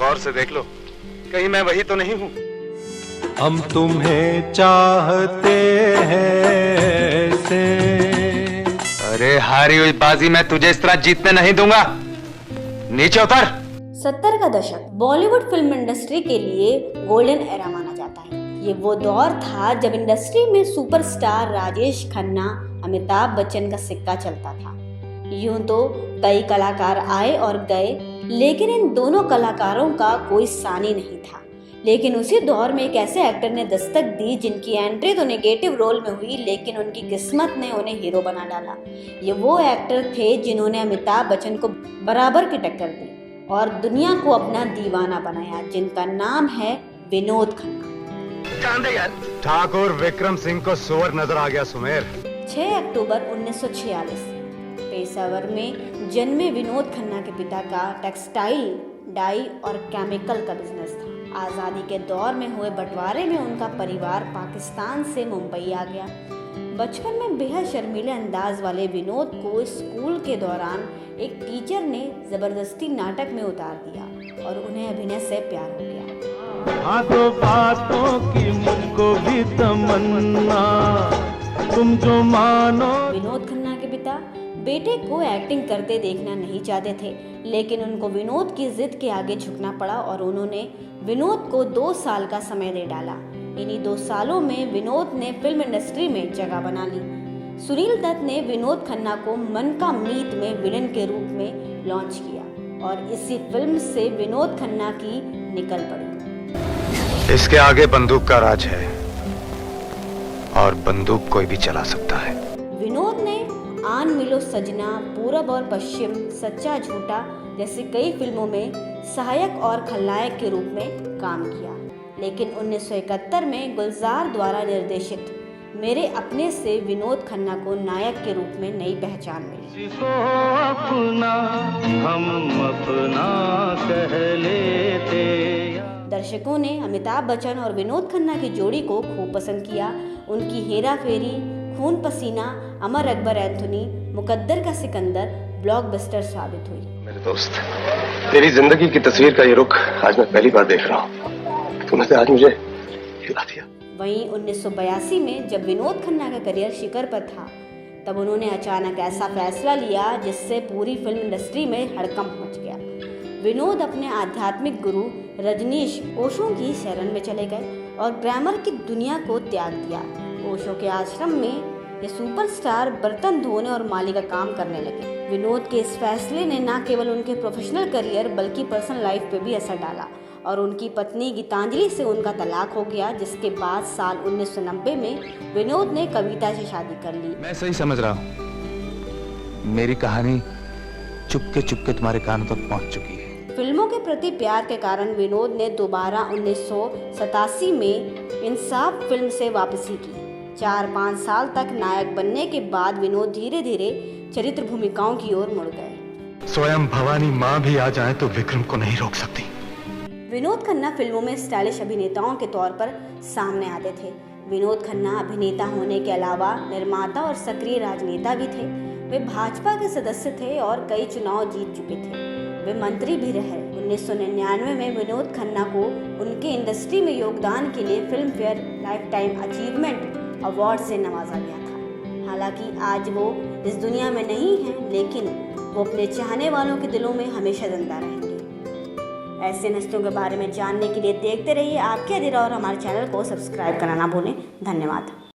गौर से देख लो, कहीं मैं वही तो नहीं हूँ। हम तुम्हें चाहते हैं ऐसे। अरे हारी हुई बाजी मैं तुझे इस तरह जीतने नहीं दूंगा। नीचे उतर। 70 का दशक बॉलीवुड फिल्म इंडस्ट्री के लिए गोल्डन एरा माना जाता है। ये वो दौर था जब इंडस्ट्री में सुपरस्टार राजेश खन्ना, अमिताभ बच्चन का सिक्का चलता था। यूं तो कई कलाकार आए और गए, लेकिन इन दोनों कलाकारों का कोई सानी नहीं था। लेकिन उसी दौर में एक ऐसे एक्टर ने दस्तक दी जिनकी एंट्री तो नेगेटिव रोल में हुई, लेकिन उनकी किस्मत ने उन्हें हीरो बना डाला। ये वो एक्टर थे जिन्होंने अमिताभ बच्चन को बराबर की टक्कर दी और दुनिया को अपना दीवाना बनाया, जिनका नाम है विनोद खन्ना। ठाकुर विक्रम सिंह को सुअर नजर आ गया सुमेर। 6 अक्टूबर 1946 पेशावर में जन्मे विनोद खन्ना के पिता का टेक्सटाइल, डाई और केमिकल का बिजनेस था। आज़ादी के दौर में हुए बंटवारे में उनका परिवार पाकिस्तान से मुंबई आ गया। बचपन में बेहद शर्मीले अंदाज वाले विनोद को स्कूल के दौरान एक टीचर ने जबरदस्ती नाटक में उतार दिया और उन्हें अभिनय से प्यार हो गया। हाँ तो बातों की मुझको भी तमन्ना, तुम जो मानो। विनोद खन्ना के पिता बेटे को एक्टिंग करते देखना नहीं चाहते थे, लेकिन उनको विनोद की जिद के आगे झुकना पड़ा और उन्होंने विनोद को 2 साल का समय दे डाला। इन्हीं 2 सालों में विनोद ने फिल्म इंडस्ट्री में जगह बना ली। सुनील दत्त ने विनोद खन्ना को मन का मीत में विलन के रूप में लॉन्च किया और इसी फिल्म से विनोद खन्ना की निकल पड़ी। इसके आगे बंदूक का राज है और बंदूक कोई भी चला सकता है। विनोद ने आन मिलो सजना, पूरब और पश्चिम, सच्चा झूठा जैसी कई फिल्मों में सहायक और खलनायक के रूप में काम किया, लेकिन 1971 में गुलजार द्वारा निर्देशित मेरे अपने से विनोद खन्ना को नायक के रूप में नई पहचान मिली। अपना हम अपना कह लेते। दर्शकों ने अमिताभ बच्चन और विनोद खन्ना की जोड़ी को खूब पसंद किया। उनकी हेरा फेरी, खून पसीना, अमर अकबर एंथोनी, मुकद्दर का सिकंदर ब्लॉकबस्टर साबित हुई। मेरे दोस्त, तेरी जिंदगी की तस्वीर का ये रुख आज मैं पहली बार देख रहा हूँ। तूने आज मुझे हिला दिया। वहीं 1982 में जब विनोद खन्ना का करियर शिखर पर था, तब उन्होंने अचानक ऐसा फैसला लिया जिससे पूरी फिल्म इंडस्ट्री में हड़कंप मच गया। विनोद अपने आध्यात्मिक गुरु रजनीश ओशो की शरण में चले गए और ग्लैमर की दुनिया को त्याग दिया। ओशो के आश्रम में ये सुपरस्टार बर्तन धोने और माली का काम करने लगे। विनोद के इस फैसले ने न केवल उनके प्रोफेशनल करियर बल्कि पर्सनल लाइफ पे भी असर डाला और उनकी पत्नी गीतांजलि से उनका तलाक हो गया, जिसके बाद साल 1990 में विनोद ने कविता से शादी कर ली। मैं सही समझ रहा हूँ, मेरी कहानी चुपके चुपके तुम्हारे कानों तक पहुँच चुकी है। फिल्मों के प्रति प्यार के कारण विनोद ने दोबारा 1987 में इंसाफ फिल्म से वापसी की। 4-5 साल तक नायक बनने के बाद विनोद धीरे धीरे चरित्र भूमिकाओं की ओर मुड़ गए। स्वयं भवानी माँ भी आ जाए तो विक्रम को नहीं रोक सकती। विनोद खन्ना फिल्मों में स्टाइलिश अभिनेताओं के तौर पर सामने आते थे। विनोद खन्ना अभिनेता होने के अलावा निर्माता और सक्रिय राजनेता भी थे। वे भाजपा के सदस्य थे और कई चुनाव जीत चुके थे। वे मंत्री भी रहे। 1999 में विनोद खन्ना को उनके इंडस्ट्री में योगदान के लिए film fair life time achievement award से नवाजा गया था। हालांकि आज वो इस दुनिया में नहीं हैं, लेकिन वो अपने चाहने वालों के दिलों में हमेशा जिंदा रहेंगे। ऐसे रिश्तों के बारे में जानने के लिए देखते रहिए आपके अधिरा और हमारे चैनल को सब्सक्राइब करना ना भूलें। धन्यवाद।